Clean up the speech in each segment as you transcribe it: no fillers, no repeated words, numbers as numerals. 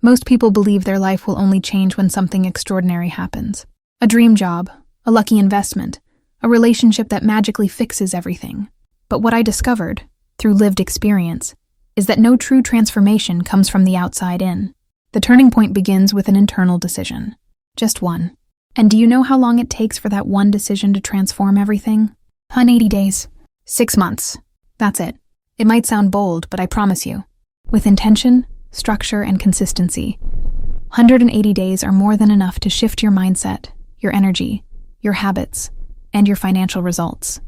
Most people believe their life will only change when something extraordinary happens. A dream job, a lucky investment, a relationship that magically fixes everything. But what I discovered, through lived experience, is that no true transformation comes from the outside in. The turning point begins with an internal decision. Just one. And do you know how long it takes for that one decision to transform everything? 180 days. 6 months. That's it. It might sound bold, but I promise you, with intention, structure, and consistency, 180 days are more than enough to shift your mindset, your energy, your habits, and your financial results.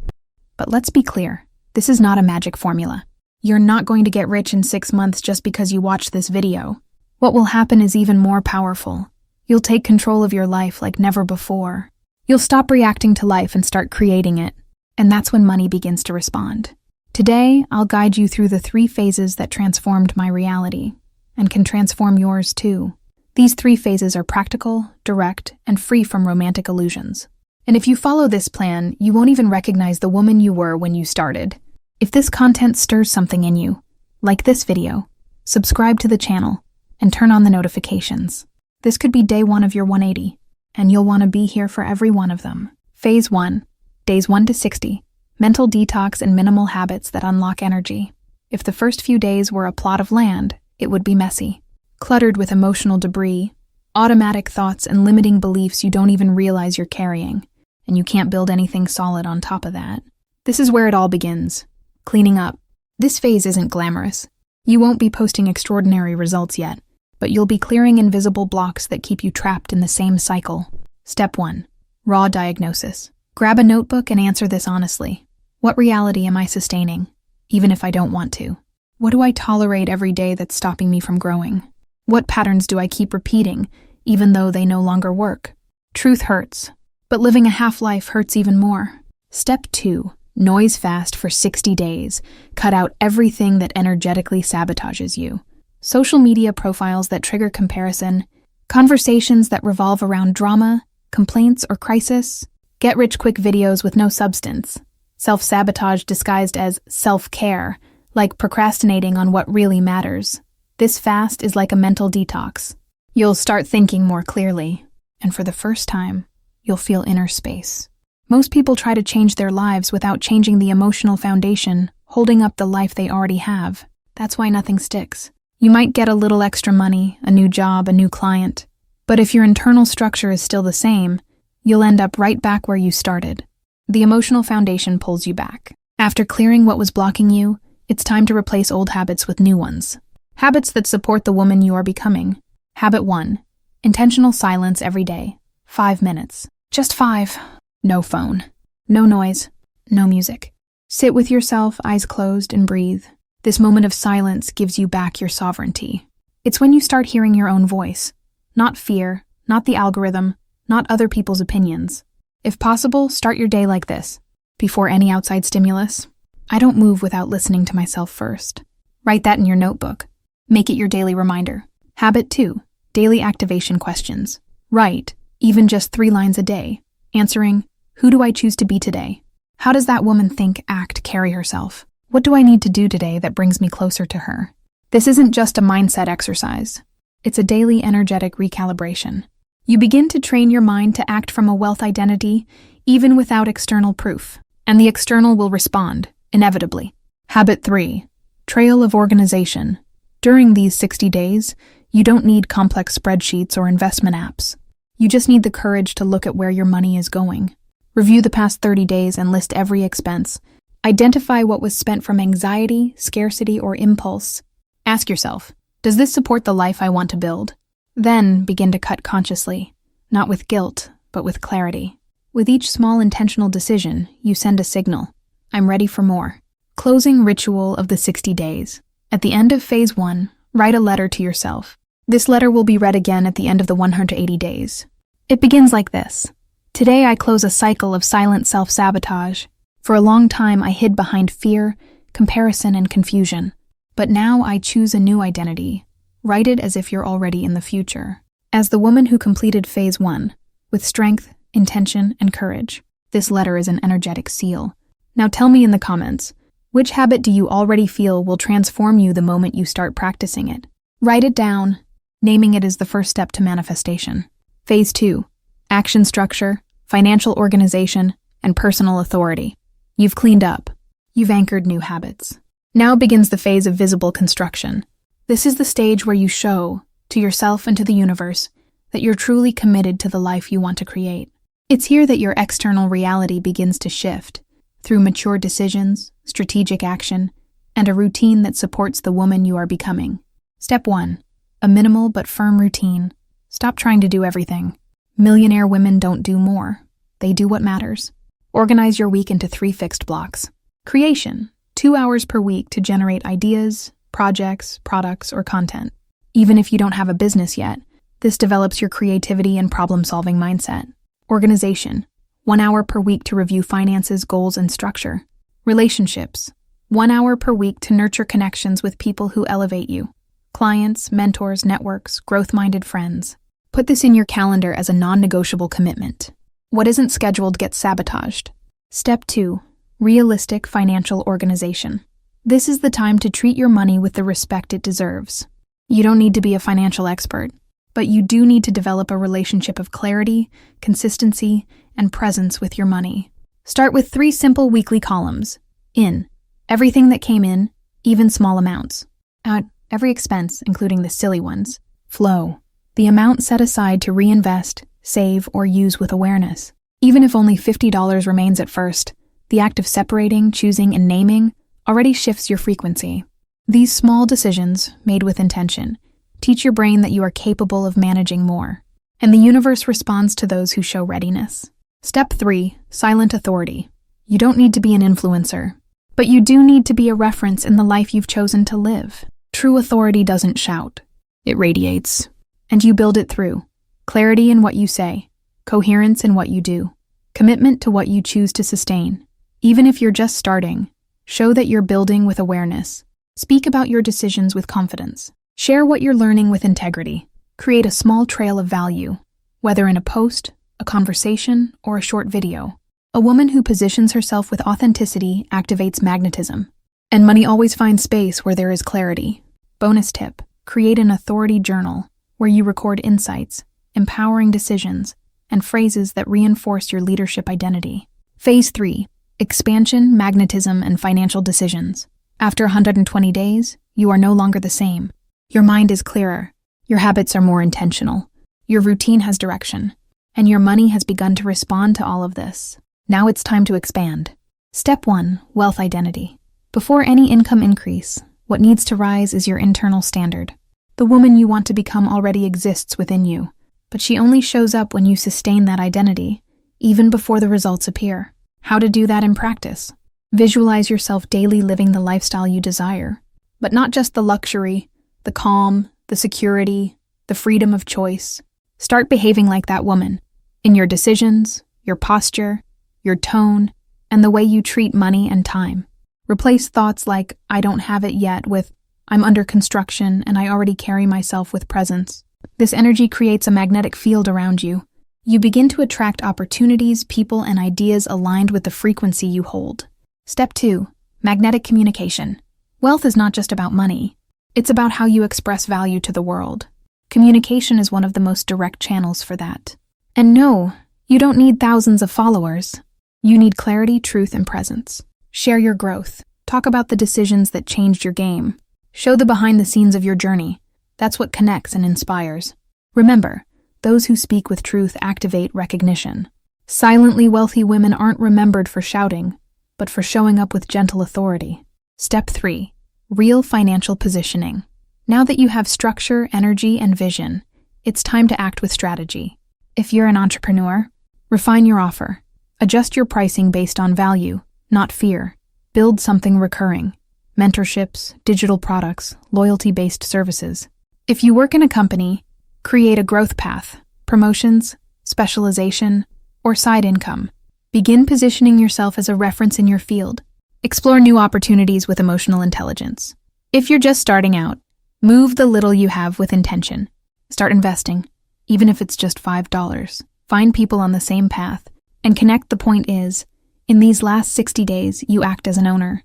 But let's be clear, this is not a magic formula. You're not going to get rich in 6 months just because you watched this video. What will happen is even more powerful. You'll take control of your life like never before. You'll stop reacting to life and start creating it. And that's when money begins to respond. Today, I'll guide you through the 3 phases that transformed my reality, and can transform yours too. These 3 phases are practical, direct, and free from romantic illusions. And if you follow this plan, you won't even recognize the woman you were when you started. If this content stirs something in you, like this video, subscribe to the channel, and turn on the notifications. This could be day 1 of your 180, and you'll want to be here for every one of them. Phase 1, days 1 to 60, mental detox and minimal habits that unlock energy. If the first few days were a plot of land, it would be messy, cluttered with emotional debris, automatic thoughts, and limiting beliefs you don't even realize you're carrying, and you can't build anything solid on top of that. This is where it all begins. Cleaning up. This phase isn't glamorous. You won't be posting extraordinary results yet, but you'll be clearing invisible blocks that keep you trapped in the same cycle. Step 1. Raw diagnosis. Grab a notebook and answer this honestly. What reality am I sustaining, even if I don't want to? What do I tolerate every day that's stopping me from growing? What patterns do I keep repeating, even though they no longer work? Truth hurts, but living a half-life hurts even more. Step 2. Noise fast for 60 days. Cut out everything that energetically sabotages you. Social media profiles that trigger comparison, conversations that revolve around drama, complaints, or crisis, get-rich-quick videos with no substance, self-sabotage disguised as self-care, like procrastinating on what really matters. This fast is like a mental detox. You'll start thinking more clearly, and for the first time, you'll feel inner space. Most people try to change their lives without changing the emotional foundation, holding up the life they already have. That's why nothing sticks. You might get a little extra money, a new job, a new client, but if your internal structure is still the same, you'll end up right back where you started. The emotional foundation pulls you back. After clearing what was blocking you, it's time to replace old habits with new ones. Habits that support the woman you are becoming. Habit 1. Intentional silence every day. 5 minutes. Just 5. No phone. No noise. No music. Sit with yourself, eyes closed, and breathe. This moment of silence gives you back your sovereignty. It's when you start hearing your own voice. Not fear, not the algorithm, not other people's opinions. If possible, start your day like this. Before any outside stimulus, I don't move without listening to myself first. Write that in your notebook. Make it your daily reminder. Habit 2. Daily activation questions. Write, even just 3 lines a day, answering, who do I choose to be today? How does that woman think, act, carry herself? What do I need to do today that brings me closer to her? This isn't just a mindset exercise. It's a daily energetic recalibration. You begin to train your mind to act from a wealth identity, even without external proof. And the external will respond, inevitably. Habit 3. Trail of organization. During these 60 days, you don't need complex spreadsheets or investment apps. You just need the courage to look at where your money is going. Review the past 30 days and list every expense. Identify what was spent from anxiety, scarcity, or impulse. Ask yourself, does this support the life I want to build? Then begin to cut consciously, not with guilt, but with clarity. With each small intentional decision, you send a signal. I'm ready for more. Closing ritual of the 60 days. At the end of phase 1, write a letter to yourself. This letter will be read again at the end of the 180 days. It begins like this. Today I close a cycle of silent self-sabotage. For a long time I hid behind fear, comparison, and confusion. But now I choose a new identity. Write it as if you're already in the future. As the woman who completed phase 1, with strength, intention, and courage. This letter is an energetic seal. Now tell me in the comments, which habit do you already feel will transform you the moment you start practicing it? Write it down, Naming it is the first step to manifestation. Phase 2. Action structure, financial organization, and personal authority. You've cleaned up. You've anchored new habits. Now begins the phase of visible construction. This is the stage where you show, to yourself and to the universe, that you're truly committed to the life you want to create. It's here that your external reality begins to shift, through mature decisions, strategic action, and a routine that supports the woman you are becoming. Step 1. A minimal but firm routine. Stop trying to do everything. Millionaire women don't do more. They do what matters. Organize your week into 3 fixed blocks. Creation. 2 hours per week to generate ideas, projects, products, or content. Even if you don't have a business yet, this develops your creativity and problem-solving mindset. Organization. 1 hour per week to review finances, goals, and structure. Relationships. 1 hour per week to nurture connections with people who elevate you. Clients, mentors, networks, growth-minded friends. Put this in your calendar as a non-negotiable commitment. What isn't scheduled gets sabotaged. Step 2. Realistic financial organization. This is the time to treat your money with the respect it deserves. You don't need to be a financial expert, but you do need to develop a relationship of clarity, consistency, and presence with your money. Start with 3 simple weekly columns. In. Everything that came in, even small amounts. Out. Every expense, including the silly ones. Flow. The amount set aside to reinvest, save, or use with awareness. Even if only $50 remains at first, the act of separating, choosing, and naming already shifts your frequency. These small decisions, made with intention, teach your brain that you are capable of managing more, and the universe responds to those who show readiness. Step 3. Silent authority. You don't need to be an influencer, but you do need to be a reference in the life you've chosen to live. True authority doesn't shout. It radiates. And you build it through clarity in what you say, coherence in what you do, commitment to what you choose to sustain. Even if you're just starting, show that you're building with awareness. Speak about your decisions with confidence. Share what you're learning with integrity. Create a small trail of value, whether in a post, a conversation, or a short video. A woman who positions herself with authenticity activates magnetism. And money always finds space where there is clarity. Bonus tip: create an authority journal where you record insights, empowering decisions, and phrases that reinforce your leadership identity. Phase 3. Expansion, magnetism, and financial decisions. After 120 days, you are no longer the same. Your mind is clearer, your habits are more intentional, your routine has direction, and your money has begun to respond to all of this. Now it's time to expand. Step 1. Wealth identity. Before any income increase, what needs to rise is your internal standard. The woman you want to become already exists within you, but she only shows up when you sustain that identity, even before the results appear. How to do that in practice? Visualize yourself daily living the lifestyle you desire, but not just the luxury, the calm, the security, the freedom of choice. Start behaving like that woman, in your decisions, your posture, your tone, and the way you treat money and time. Replace thoughts like, "I don't have it yet," with, "I'm under construction and I already carry myself with presence." This energy creates a magnetic field around you. You begin to attract opportunities, people, and ideas aligned with the frequency you hold. Step 2. Magnetic communication. Wealth is not just about money. It's about how you express value to the world. Communication is one of the most direct channels for that. And no, you don't need thousands of followers. You need clarity, truth, and presence. Share your growth. Talk about the decisions that changed your game. Show the behind the scenes of your journey. That's what connects and inspires. Remember, those who speak with truth activate recognition. Silently wealthy women aren't remembered for shouting, but for showing up with gentle authority. Step 3. Real financial positioning. Now that you have structure, energy, and vision, it's time to act with strategy. If you're an entrepreneur, refine your offer. Adjust your pricing based on value, not fear. Build something recurring. Mentorships, digital products, loyalty-based services. If you work in a company, create a growth path, promotions, specialization, or side income. Begin positioning yourself as a reference in your field. Explore new opportunities with emotional intelligence. If you're just starting out, move the little you have with intention. Start investing, even if it's just $5. Find people on the same path, and connect. The point is, in these last 60 days, you act as an owner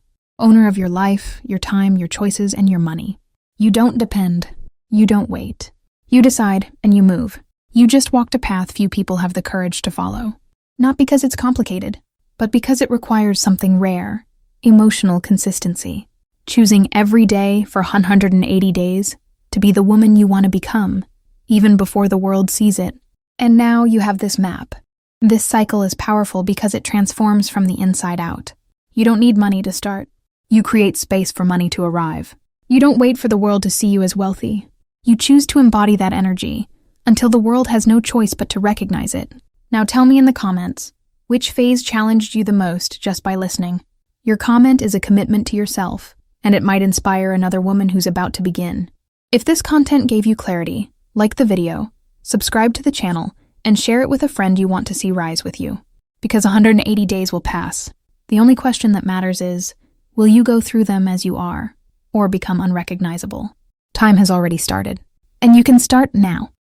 of your life, your time, your choices, and your money. You don't depend. You don't wait. You decide and you move. You just walked a path few people have the courage to follow. Not because it's complicated, but because it requires something rare, emotional consistency. Choosing every day for 180 days to be the woman you want to become, even before the world sees it. And now you have this map. This cycle is powerful because it transforms from the inside out. You don't need money to start. You create space for money to arrive. You don't wait for the world to see you as wealthy. You choose to embody that energy until the world has no choice but to recognize it. Now tell me in the comments, which phase challenged you the most just by listening? Your comment is a commitment to yourself, and it might inspire another woman who's about to begin. If this content gave you clarity, like the video, subscribe to the channel, and share it with a friend you want to see rise with you. Because 180 days will pass. The only question that matters is, will you go through them as you are, or become unrecognizable? Time has already started, and you can start now.